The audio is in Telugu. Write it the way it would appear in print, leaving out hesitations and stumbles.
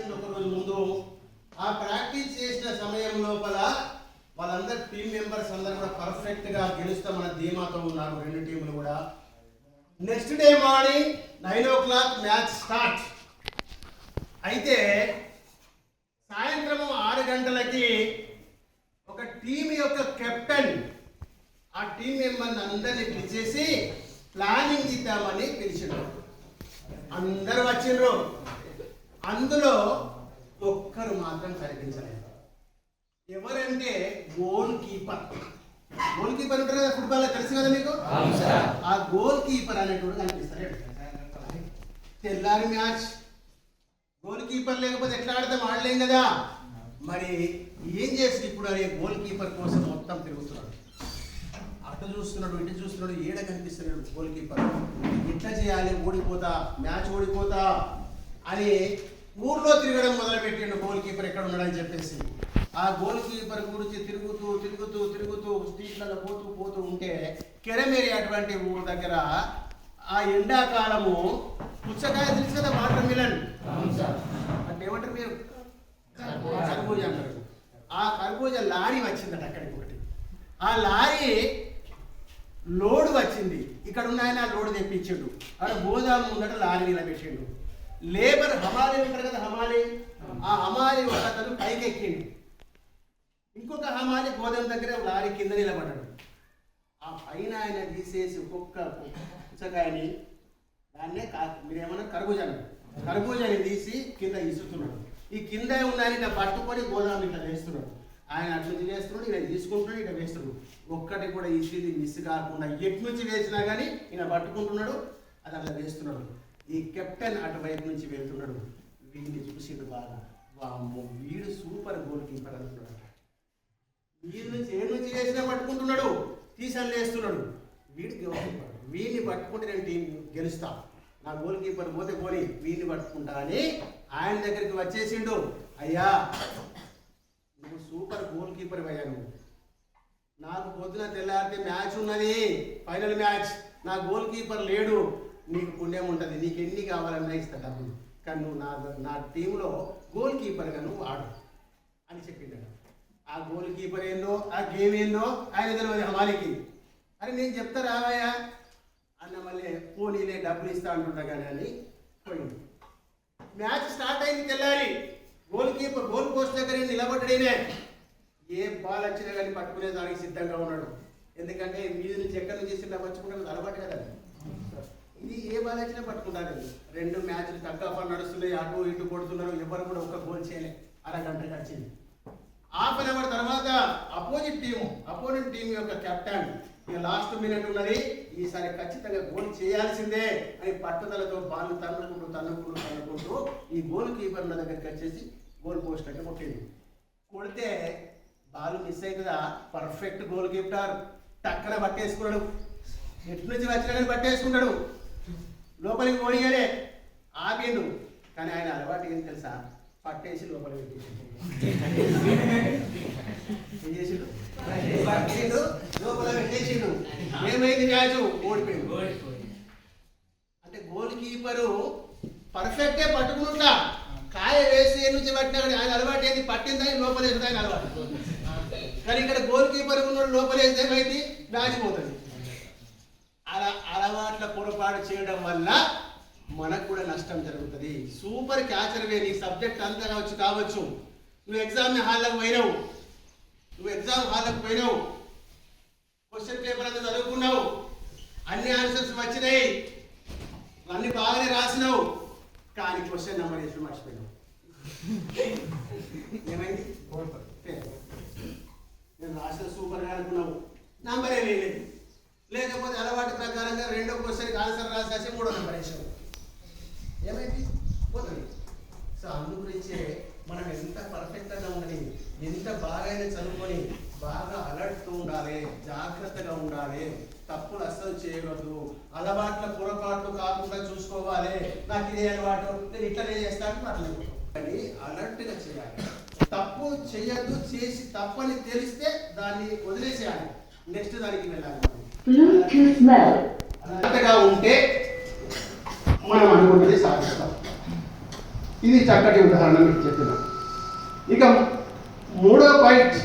చేసిండు ఒక రోజు ముందు. ఆ ప్రాక్టీస్ చేసిన సమయం లోపల వాళ్ళందరు టీం మెంబర్స్ అందరూ కూడా పర్ఫెక్ట్ గా గెలుస్తామన్న ధీమాతో ఉన్నారు రెండు టీములు కూడా. Next day morning 9 o'clock match start అయితే సాయంత్రం 6 గంటలకి ఒక టీం యొక్క కెప్టెన్ ఆ టీం మెంబర్ని అందరినీ పిలిచేసి ప్లానింగ్ ఇద్దామని పిలిచిండ్రు. అందరూ వచ్చిండ్రు. అందులో ఒక్కరు మాత్రం కనిపించలేదు. ఎవరంటే గోల్ కీపర్. గోల్ కీపర్ ఉంటారు కదా ఫుట్బాల్, తెలుసు కదా మీకు. ఆ గోల్ కీపర్ అనేటువంటి కనిపిస్తారు. తెల్లారి మ్యాచ్, గోల్ కీపర్ లేకపోతే ఎట్లా ఆడతాం, ఆడలేం కదా. మరి ఏం చేసి ఇప్పుడు అనే గోల్ కీపర్ కోసం మొత్తం తిరుగుతున్నాడు. అటు చూస్తున్నాడు, ఇటు చూస్తున్నాడు, ఏడ కనిపిస్తున్నాడు గోల్ కీపర్. ఎట్లా చేయాలి, ఓడిపోతా, మ్యాచ్ ఓడిపోతా అని ఊర్లో తిరగడం మొదలుపెట్టిండు. గోల్ కీపర్ ఎక్కడ ఉన్నాడని చెప్పేసి ఆ గోల్ కీపర్ గురించి తిరుగుతూ తిరుగుతూ తిరుగుతూ స్ట్రీట్లలో పోతూ ఉంటే కెరమేరి అటువంటి ఊరు దగ్గర ఆ ఎండాకాలము పుచ్చకాయ తెలుసు కదా, వాటర్ మిలన్ అంటే ఏమంటారు మీరు, కర్బూజా అంటారు. ఆ కర్బూజా లారీ వచ్చిందట అక్కడికి ఒకటి. ఆ లారీ లోడ్ వచ్చింది. ఇక్కడ ఉన్న ఆయన లోడ్ తెప్పించిండు. అక్కడ గోదాము ముందట లారీ నిలబెట్టిండు. లేబర్ హమాలి ఉంటారు కదా, హమాలి. ఆ హమాలి ఒకతను పైకి ఎక్కిండు. ఇంకొక హమాలి గోదాం దగ్గర లారీ కింద నిలబడ్డాడు. ఆ పైన ఆయన తీసేసి ఒక్కొక్క పుచ్చకాయని, దాన్నే మీరేమన్నా కర్బూజాని తీసి కింద ఇస్తున్నాడు. ఈ కింద ఉన్న ఆయన ఇట్లా పట్టుకొని గోదాం ఇట్లా వేస్తున్నాడు. ఆయన అటు నుంచి వేస్తున్నాడు, ఇలా తీసుకుంటున్నాడు, ఇట్లా వేస్తున్నాడు. ఒక్కటి కూడా ఈసీది మిస్ కాకుండా ఎటు నుంచి వేసినా కానీ ఈయన పట్టుకుంటున్నాడు, అది అట్లా వేస్తున్నాడు. ఈ కెప్టెన్ అటువైపు నుంచి వెళ్తున్నాడు. వీడిని చూసిండు బాగా, వామ్మో వీడు సూపర్ గోల్ కీపర్ అనుకున్నాడు. వీడి నుంచి ఏ నుంచి వేసినా పట్టుకుంటున్నాడు, తీసని వేస్తున్నాడు. వీడికి గెలుస్తాడు. వీడిని పట్టుకుంటే నేను టీం గెలుస్తా, నా గోల్ కీపర్ పోతే పోని వీడిని పట్టుకుంటా అని ఆయన దగ్గరికి వచ్చేసిండు. అయ్యా నువ్వు సూపర్ గోల్ కీపర్ అయ్యా, నువ్వు నాకు పొద్దున తెల్లారితే మ్యాచ్ ఉన్నది, ఫైనల్ మ్యాచ్, నా గోల్ కీపర్ లేడు, నీకు పుణ్యం ఉంటుంది, నీకు ఎన్ని కావాలన్నా ఇస్తా డబ్బులు, కానీ నువ్వు నా టీంలో గోల్ కీపర్గా నువ్వు ఆడు అని చెప్పిండు. ఆ గోల్ కీపర్ ఏందో, ఆ గేమ్ ఏందో ఆయన తెలియదు హమాలికి. అరే నేను చెప్తా రావయ్యా అన్న, మళ్ళీ పోనీలే డబ్బులు ఇస్తా అంటుంటా కానీ అని పోయింది. మ్యాచ్ స్టార్ట్ అయింది. తెల్లారి గోల్ కీపర్ గోల్ పోస్ట్ దగ్గర నిలబడ్డాడే. ఏ బాల్ వచ్చినా కానీ పట్టుకునే దానికి సిద్ధంగా ఉన్నాడు. ఎందుకంటే మీద నుంచి ఎక్కడి నుంచి ఇట్లా పట్టుకుంటే అలవాటు కదా, ఇది ఏ బాల్ వచ్చినా పట్టుకుంటారు. 2 మ్యాచ్లు తక్కువ నడుస్తున్నాయి, అటు ఇటు కొడుతున్నారు, ఎవరు కూడా ఒక గోల్ చేయలే. అరగంట గడిచింది. హాఫ్ అన్ అవర్ తర్వాత అపోనెంట్ టీం యొక్క కెప్టెన్ ఇక లాస్ట్ మినిట్ ఉన్నది, ఈసారి ఖచ్చితంగా గోల్ చేయాల్సిందే అని పట్టుదలతో బాల్ తన్నుకుంటూ ఈ గోల్ కీపర్ దగ్గరికి వచ్చేసి గోల్ పోస్ట్ అంటే కొట్టింది. కొడితే బాల్ మిస్ అవుతుందా, పర్ఫెక్ట్ గోల్ కీపర్ టక్కన పట్టేసుకున్నాడు. ఎటు నుంచి వచ్చినా కానీ పట్టేసుకున్నాడు. లోపలికి పోనీయలే, ఆగిండు. కానీ ఆయన అలవాటు ఏం తెలుసా, పట్టేసి లోపలికి పెట్టేసిండు. ఏం చేసిండు, లోపల పెట్టేసిండు. ఏమైంది, మ్యాచ్ ఓడిపోయింది. అంటే గోల్ కీపరు పర్ఫెక్టే పట్టుకుంటా, కాయ వేసి ఏ నుంచి పట్టినా కానీ ఆయన అలవాటు ఏంది, పట్టిందని లోపలేసి ఆయన అలవాటు. కానీ ఇక్కడ గోల్ కీపర్ ఉన్నాడు, లోపలేస్తే ఏమైంది, మ్యాచ్ పోతుంది. అలా అలవాట్ల పొరపాటు చేయడం వల్ల మనకు కూడా నష్టం జరుగుతుంది. సూపర్ క్యాచర్ వే, నీ సబ్జెక్ట్ అంతా కావచ్చు. నువ్వు ఎగ్జామ్ హాల్లోకి పోయినావు, క్వశ్చన్ పేపర్ అంతా చదువుకున్నావు, అన్ని ఆన్సర్స్ వచ్చినాయి, అన్ని బాగానే రాసినావు, కానీ క్వశ్చన్ నెంబర్ వేసి మర్చిపోయినావు. ఏమైంది, నేను రాసిన సూపర్గా అనుకున్నావు, నంబరే వేయలేదు. లేకపోతే అలవాటు ప్రకారంగా 2వ క్వశ్చన్కి ఆన్సర్ రాసేసి 3వ నెంబర్ వేసావు, ఏమైంది, పోతుంది. సో అందుగురించే మనం ఎంత పర్ఫెక్ట్గా ఉండాలి, ఎంత బాగా చదువుకొని బాగా అలర్ట్తో ఉండాలి, జాగ్రత్తగా ఉండాలి, తప్పులు అస్సలు చేయవద్దు, అలవాట్ల పొరపాట్లు కాకుండా చూసుకోవాలి. నాకు ఇదే అలవాటు, నేను ఇట్లనే చేస్తాను అట్లనే, కానీ అలర్ట్గా చేయాలి. తప్పు చేయద్దు, చేసి తప్పని తెలిస్తే దాన్ని వదిలేసేయాలి, నెక్స్ట్ దానికి వెళ్ళాలి. అలర్ట్గా ఉంటే మనం అనుకున్నది సాధిస్తాం. ఇది చక్కటి ఉదాహరణ మీకు చెప్పిన. ఇక మూడో పాయింట్